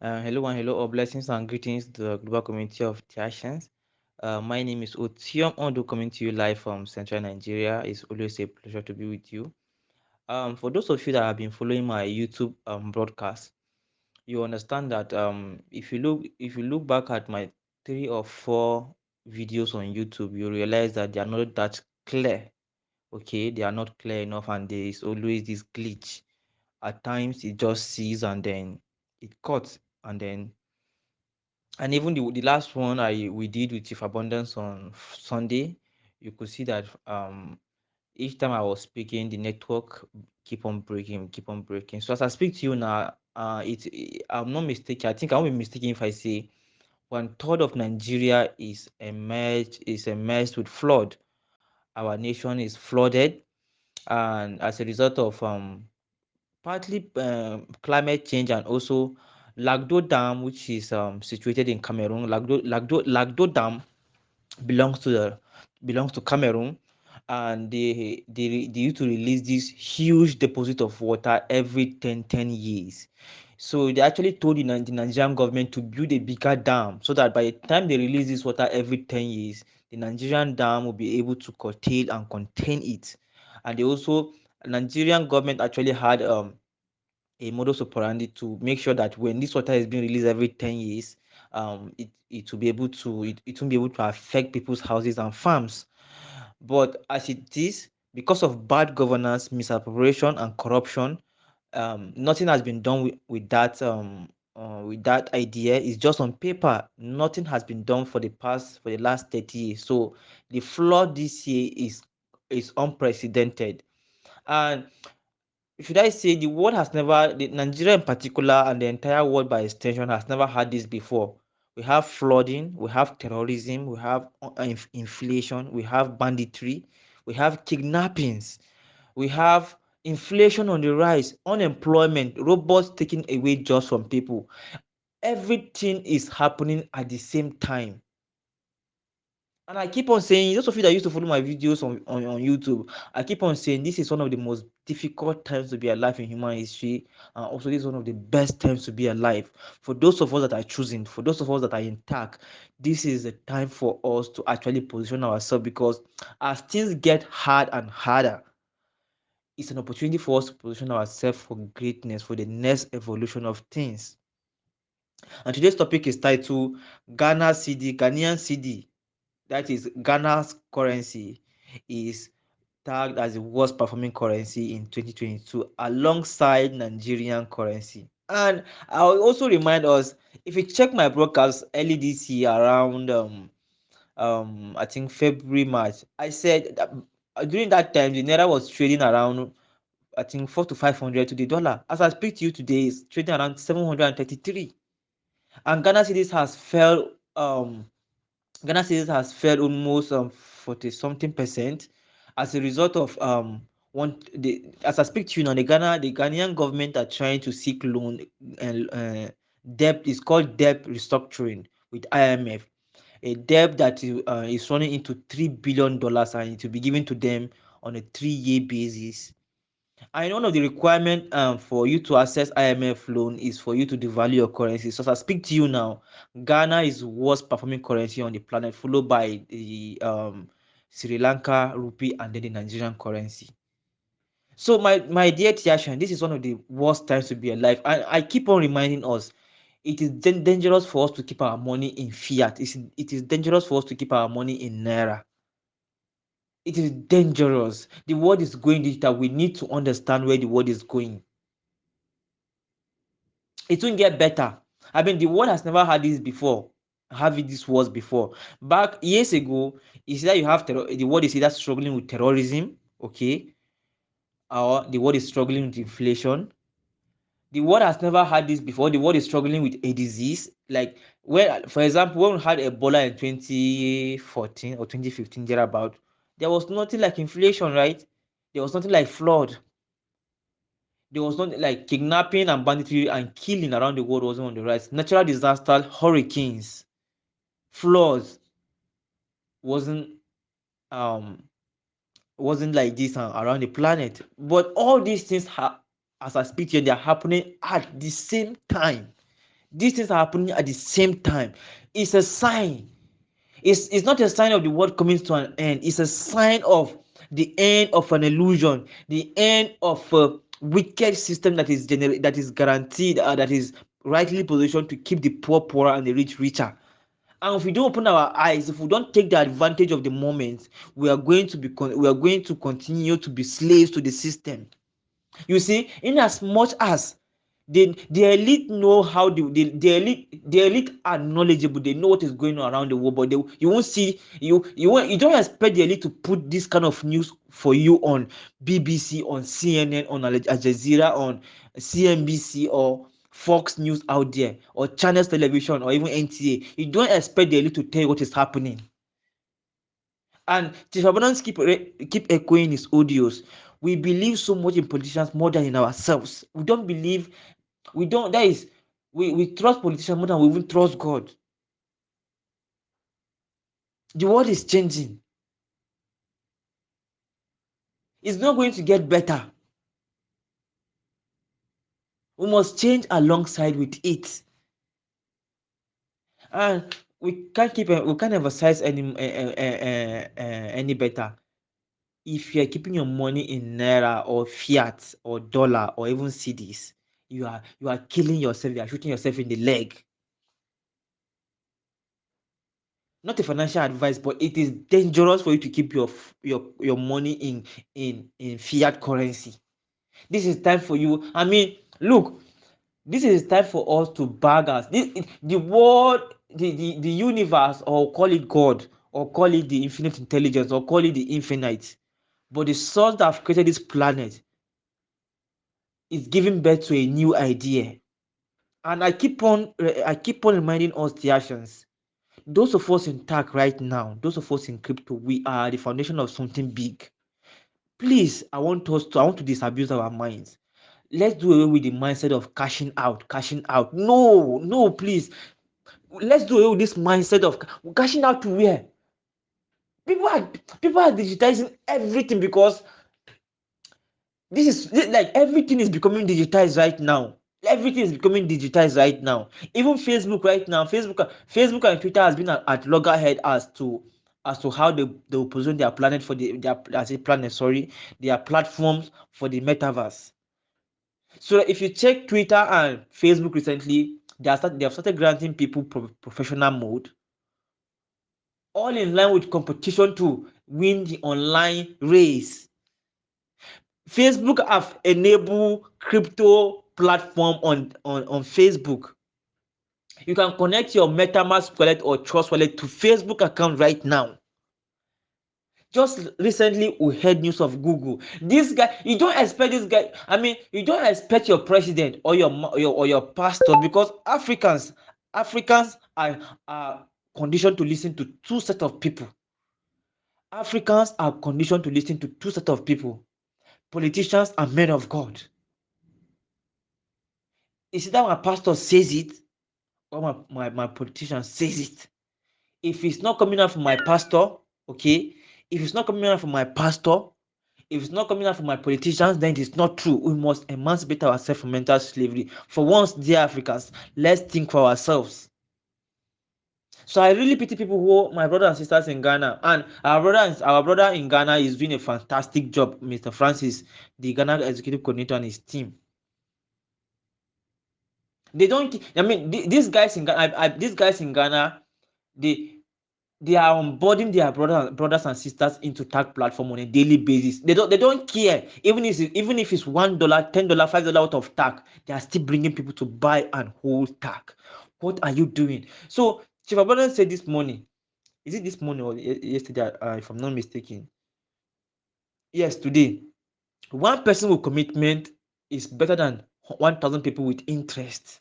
Hello and hello, all blessings and greetings to the global community of Theations. My name is Otium Ondo, coming to you live from Central Nigeria. It's always a pleasure to be with you. For those of you that have been following my YouTube broadcast, you understand that if you look back at my 3 or 4 videos on YouTube, you realize that they are not that clear. Okay, they are not clear enough, and there is always this glitch. At times, it just sees and then it cuts, and even the last one we did with Chief Abundance on Sunday, you could see that each time I was speaking, the network keep on breaking. So as I speak to you now, I'm not mistaken. I think I won't be mistaken if I say 1/3 of Nigeria is immersed with flood. Our nation is flooded, and as a result of partly climate change, and also Lagdo Dam, which is situated in Cameroon. Lagdo Dam belongs to the belongs to Cameroon, and they used to release this huge deposit of water every 10 years. So they actually told the Nigerian government to build a bigger dam, so that by the time they release this water every 10 years, the Nigerian dam will be able to curtail and contain it. And they also Nigerian government actually had a modus operandi to make sure that when this water is being released every 10 years, it won't be able to affect people's houses and farms. But as it is, because of bad governance, misappropriation, and corruption, nothing has been done with that idea. It's just on paper. Nothing has been done for the last 30 years. So the flood this year is unprecedented. And should I say, the Nigeria in particular, and the entire world by extension, has never had this before. We have flooding, we have terrorism, we have inflation, we have banditry, we have kidnappings, we have inflation on the rise, unemployment, robots taking away jobs from people. Everything is happening at the same time. And I keep on saying, those of you that used to follow my videos on YouTube, I keep on saying this is one of the most difficult times to be alive in human history. And also, this is one of the best times to be alive. For those of us that are choosing, for those of us that are intact, this is a time for us to actually position ourselves, because as things get hard and harder, it's an opportunity for us to position ourselves for greatness, for the next evolution of things. And today's topic is titled Ghanaian Cedi. That is, Ghana's currency is tagged as the worst performing currency in 2022 alongside Nigerian currency. And I'll also remind us, if you check my broadcast early this year around I think February, March, I said that during that time the Naira was trading around, I think, 4 to 500 to the dollar. As I speak to you today, it's trading around 733. And Ghana cedis has fell almost 40 something percent as a result of as I speak to you now, the Ghanaian government are trying to seek loan, and debt is called debt restructuring with IMF, a debt that is running into $3 billion, and it will be given to them on a 3-year basis. And one of the requirement for you to access IMF loan is for you to devalue your currency. So as I speak to you now, Ghana is worst performing currency on the planet, followed by the Sri Lanka rupee, and then the Nigerian currency. So my dear Tiashan, this is one of the worst times to be alive. And I keep on reminding us, it is dangerous for us to keep our money in fiat. It is dangerous for us to keep our money in Naira. It is dangerous. The world is going digital. We need to understand where the world is going. It won't get better. I mean, the world has never had this before, having this wars before. Back years ago, is that you have the world is either struggling with terrorism, okay, or the world is struggling with inflation. The world has never had this before. The world is struggling with a disease. Like, when, for example, when we had Ebola in 2014 or 2015, thereabout, there was nothing like inflation, right? There was nothing like flood. There was not like kidnapping and banditry and killing around the world wasn't on the rise. Natural disasters, hurricanes, floods wasn't um wasn't like this around the planet. But all these things, as I speak here, they are happening at the same time. These things are happening at the same time. It's a sign. It's not a sign of the world coming to an end. It's a sign of the end of an illusion, the end of a wicked system that is guaranteed, that is rightly positioned to keep the poor poorer and the rich richer. And if we don't open our eyes, if we don't take the advantage of the moment, we are going to continue to be slaves to the system. You see, in as much as the elite know how the elite are knowledgeable, they know what is going on around the world, but you won't see you don't expect the elite to put this kind of news for you on BBC, on CNN, on Al Jazeera, on CNBC or Fox News out there, or Channels Television, or even NTA. You don't expect the elite to tell you what is happening. And Chief Abundance keep echoing his audios. We believe so much in politicians more than in ourselves. We don't believe, we don't, that is, we trust politicians more than we even trust God. The world is changing. It's not going to get better. We must change alongside with it. And we can't emphasize any better. If you are keeping your money in Naira or fiat or dollar or even cedis, you are killing yourself. You are shooting yourself in the leg. Not a financial advice, but it is dangerous for you to keep your money in fiat currency. This is time for you. I mean, look, this is time for us to bag us. The world, the universe, or call it God, or call it the infinite intelligence, or call it the infinite. But the source that have created this planet is giving birth to a new idea. And I keep on reminding us the actions. Those of us in TACC right now, those of us in crypto, we are the foundation of something big. Please, I want to disabuse our minds. Let's do away with the mindset of cashing out, cashing out. No, no, please. Let's do away with this mindset of cashing out to where? People are people are digitizing everything, because like everything is becoming digitized right now. Everything is becoming digitized right now. Even Facebook right now, Facebook and Twitter has been at loggerhead as to how they will position their planet for their I say planet, sorry, their platforms for the metaverse. So if you check Twitter and Facebook recently, they have started granting people professional mode, all in line with competition to win the online race. Facebook have enabled crypto platform on Facebook. You can connect your MetaMask wallet or Trust wallet to Facebook account right now. Just recently, we heard news of Google. This guy, you don't expect this guy. I mean, you don't expect your president or your pastor, because Africans are conditioned to listen to two set of people. Africans are conditioned to listen to two set of people: politicians and men of God. Is it that my pastor says it, or my politician says it? If it's not coming out from my pastor, okay, if it's not coming out from my pastor, if it's not coming out from my politicians, then it is not true. We must emancipate ourselves from mental slavery. For once, dear Africans, let's think for ourselves. So I really pity people who, my brothers and sisters in Ghana, and our brother in Ghana is doing a fantastic job, Mr. Francis, the Ghana executive coordinator, and his team. They don't. I mean, these guys in Ghana, these guys in Ghana, they they are onboarding their brothers and sisters into TACC platform on a daily basis. They don't care, even if it's $1, $10, $5 worth of TACC, they are still bringing people to buy and hold TACC. What are you doing? So Chief Abundance said this morning. Is it this morning or yesterday? If I'm not mistaken. Yes, today. One person with commitment is better than 1,000 people with interest.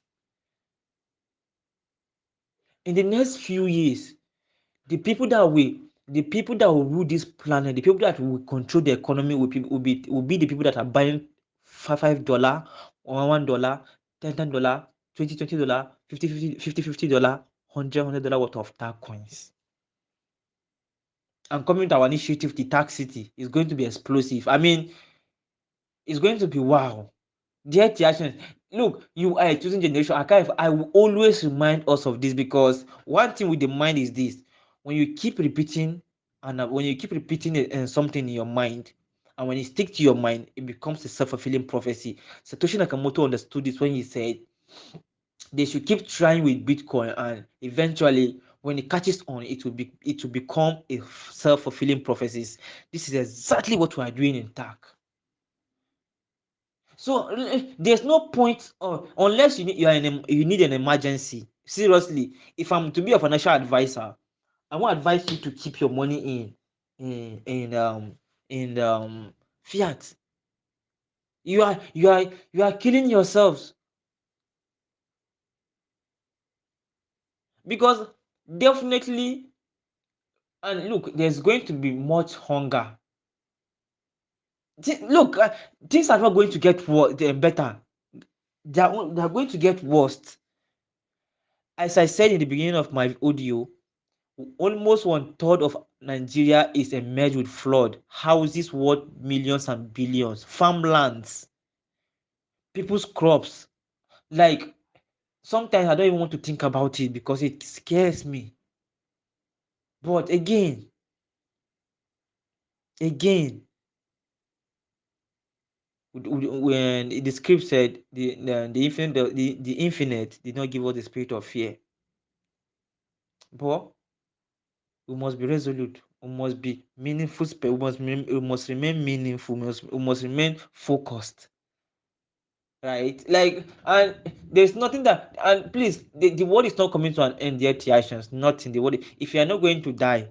In the next few years, the people that will rule this planet, the people that will control the economy will be the people that are buying $5, $1, $10, $20 $50 $100 worth of TACC coins. And coming to our initiative, the TACC City, is going to be explosive. I mean, it's going to be wow. Dear Theations, Look, you are a chosen generation. I will always remind us of this, because one thing with the mind is this: when you keep repeating, and when you keep repeating something in your mind, and when it sticks to your mind, it becomes a self-fulfilling prophecy. Satoshi Nakamoto understood this when he said they should keep trying with Bitcoin, and eventually, when it catches on, it will become a self-fulfilling prophecies. This is exactly what we are doing in TAC. So there's no point, unless you need an emergency. Seriously, if I'm to be a financial advisor, I want to advise you to keep your money in fiat. You are killing yourselves, because definitely, and look, there's going to be much hunger. Look, things are not going to get better. They are going to get worse. As I said in the beginning of my audio, almost one third of Nigeria is emerged with flood, houses worth millions and billions, farmlands, people's crops. Like, sometimes I don't even want to think about it because it scares me. But again, when the script said the infinite did not give us the spirit of fear, but we must be resolute. We must be meaningful. We must remain meaningful. We must remain focused. Right? Like, and there's nothing that, and please, the world is not coming to an end yet. Actions, nothing. The world, if you are not going to die,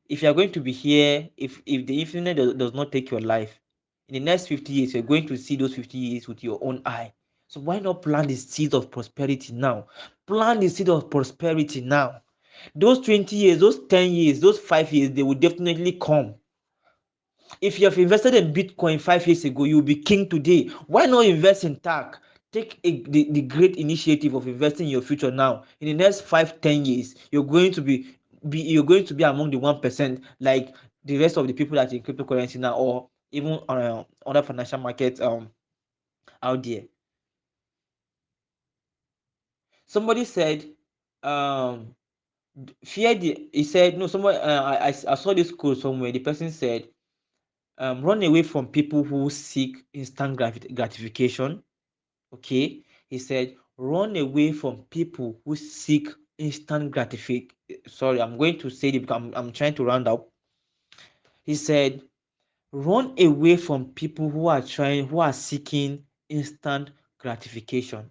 if you are going to be here, if the infinite does not take your life in the next 50 years, you're going to see those 50 years with your own eye. So why not plant the seeds of prosperity now? Plant the seed of prosperity now. Those 20 years, those 10 years, those 5 years, they will definitely come. If you have invested in Bitcoin 5 years ago, you'll be king today. Why not invest in TAC? Take the great initiative of investing in your future now. In the next 5-10 years, you're going to be among the 1%, like the rest of the people that are in cryptocurrency now, or even other financial markets out there. Somebody said, um he said, no, somebody, I saw this quote somewhere. The person said, run away from people who seek instant gratification. Okay, he said, run away from people who seek instant gratification. Sorry, I'm going to say it because I'm trying to round up. He said, run away from people who are seeking instant gratification.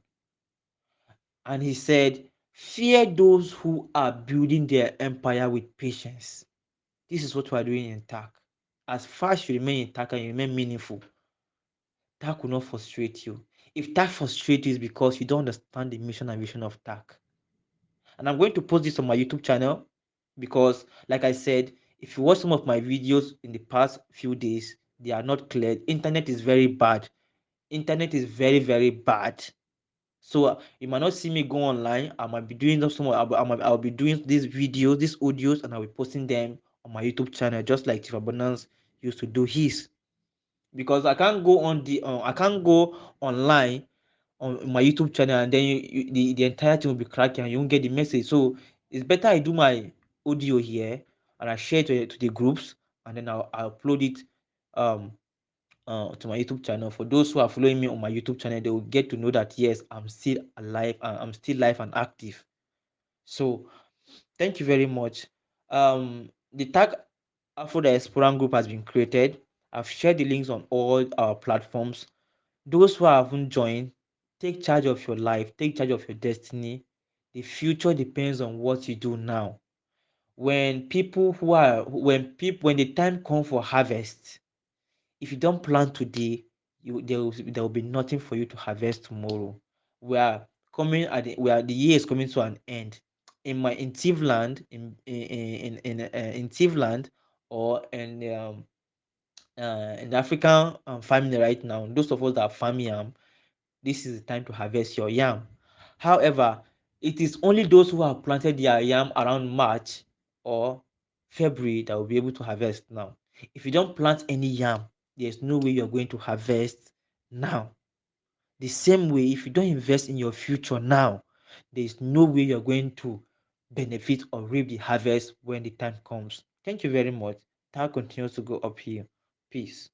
And he said, fear those who are building their empire with patience. This is what we are doing in TAC. As far as you remain in TAC and you remain meaningful, TAC will not frustrate you. If TAC frustrates you, it's because you don't understand the mission and vision of TAC. And I'm going to post this on my YouTube channel, because, like I said, if you watch some of my videos in the past few days, they are not clear. Internet is very bad. Internet is very, very bad. So you might not see me go online. I might be doing some. I'll be doing these videos, these audios, and I'll be posting them on my YouTube channel, just like Chief Abundance used to do his. Because I can't go online on my YouTube channel, and then the entire thing will be cracking and you won't get the message. So it's better I do my audio here, and I share it to the groups, and then I'll upload it um to my YouTube channel. For those who are following me on my YouTube channel, they will get to know that yes, I'm still alive, I'm still live and active. So thank you very much. The tag Afro Diaspora group has been created. I've shared the links on all our platforms. Those who haven't joined, take charge of your life, take charge of your destiny. The future depends on what you do now. When the time comes for harvest, if you don't plant today, there will be nothing for you to harvest tomorrow. The year is coming to an end. In Tivland, in Tivland, or in the African family right now, those of us that are farming, this is the time to harvest your yam. However, it is only those who have planted their yam around March or February that will be able to harvest now. If you don't plant any yam, there's no way you're going to harvest now. The same way, if you don't invest in your future now, there is no way you're going to benefit or reap the harvest when the time comes. Thank you very much. That continues to go up here. Peace.